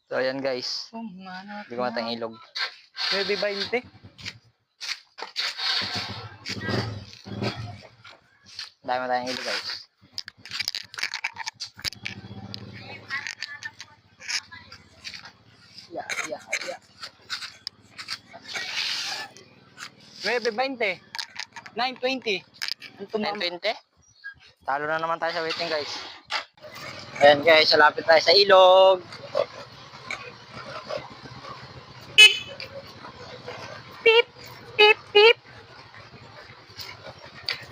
So ayan guys, hindi ko matang ilog. Pwede 20? Dami matang ilog guys. Yeah. 9.20. 9.20. 9.20? Talo na naman tayo sa waiting guys. Ayan guys, malapit tayo sa ilog. Pip! Pip! Pip!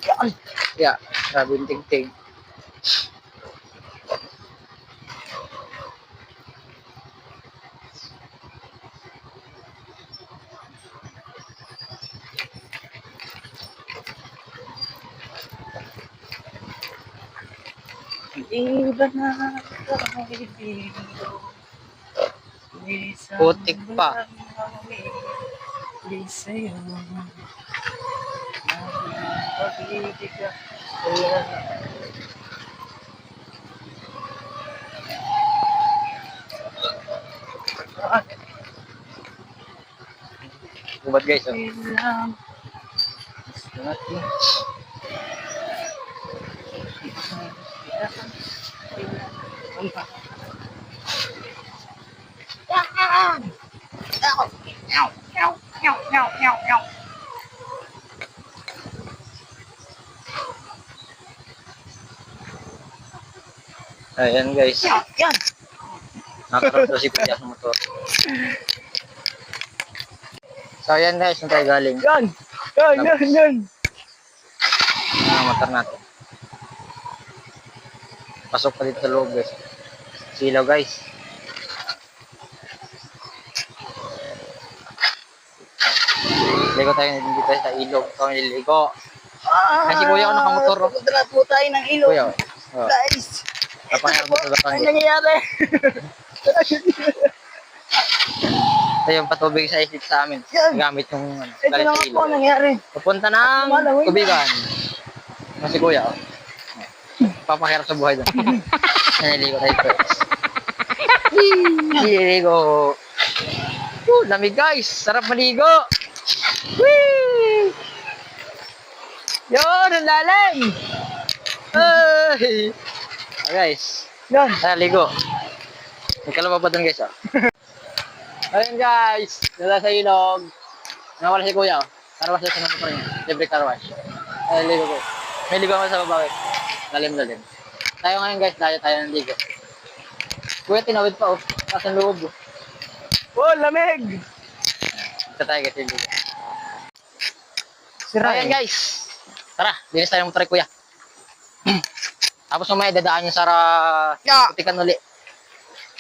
Yan! Yeah, grabe yung tingting. Iba na Putik pa. Gubat guys, oh. Ayan guys. Yan! Nakaroon to si Kuya sa motor. So ayan guys, saan tayo galing? Yan! Motor natin. Pasok pa dito sa loob guys. Silaw guys. Ligo tayo dito sa ilog. Ito ang nililigo. Kasi kuya ako nakamotor. Pupunta na po tayo ng ilog. Kuya, oh. Guys! Napangayang mo sa Ano lapangin. nangyayari? Ito yung patubig sa isip sa amin. Yan. Gamit yung Ito galing na sa nga po ilog. nangyari. Papunta ng Malawin na. tubigan. Kasi kuya, oh. Papakirap sa buhay doon. Naliligo tayo first. Naliligo. Lamig guys. Sarap maligo. Whee! Yun, ang lalim. Ay! Guys. Yan! Naligo. May kalaba pa doon guys, oh. Ayun guys. Dala sa ilog. Nawala si kuya, oh. Carwash sa motor niya. Libre carwash. Naligo ko. May ligo ako sa baba, lalim. Tayo ngayon guys, tayo ng ligo. Kuya, tinawid pa, oh. Taas ang loob, oh. Oh, lamig! Ito tayo guys, ligo. Sira Ayan guys. Tara, linis tayo ng motor, kuya. Tapos mamaya, dadaan yung Sara putikan uli.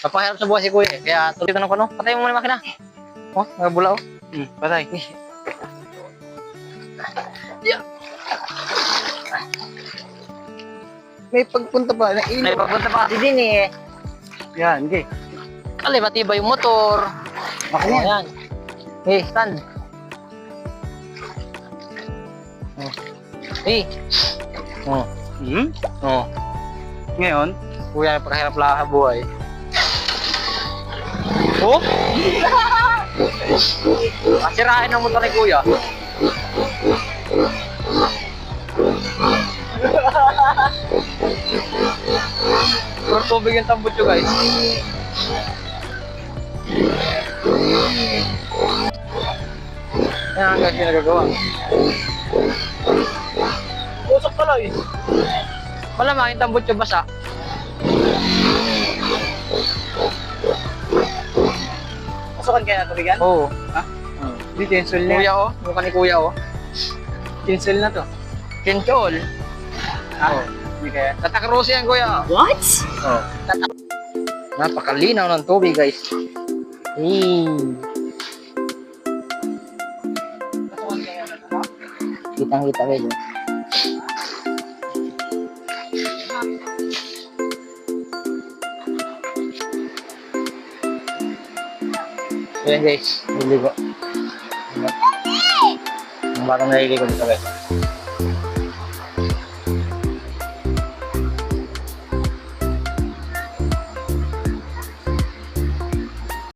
Papahirap sa buhay si kuya, kaya tuloy ko ng kuno. Patay mo muna yung makina. Oh, nagabula, oh. Patay. Yeah. May pagpunta pa ng ilog. May papunta pa kasi din eh. Yan, okay. Kali, matiba yung motor. Ako Oh, yan. yan. Hey, stand. Oh. Hey. Oh. Oh. Ngayon, Kuya, pakahirap lang sa buhay. Oh? Masirain ang motor ni kuya. Puro tubig yung tambutso guys. Yan guys yung nagagawa. usok pala eh. Malamang yung tambutso basa. Usokan kaya na tubigan? Oo. Ha? Hindi, tinsel na. Kuya oh, mukha ni kuya oh. Tinsel na to. Kinchol. Ha? Hindi kaya. Tatakrosi yan kuya. What? Oh. Napakalinaw ng tubig guys. Usokan kaya na to? Kitang-kita guys. Oh. Ayan guys, nililigo. Ang batang naliligo dito guys.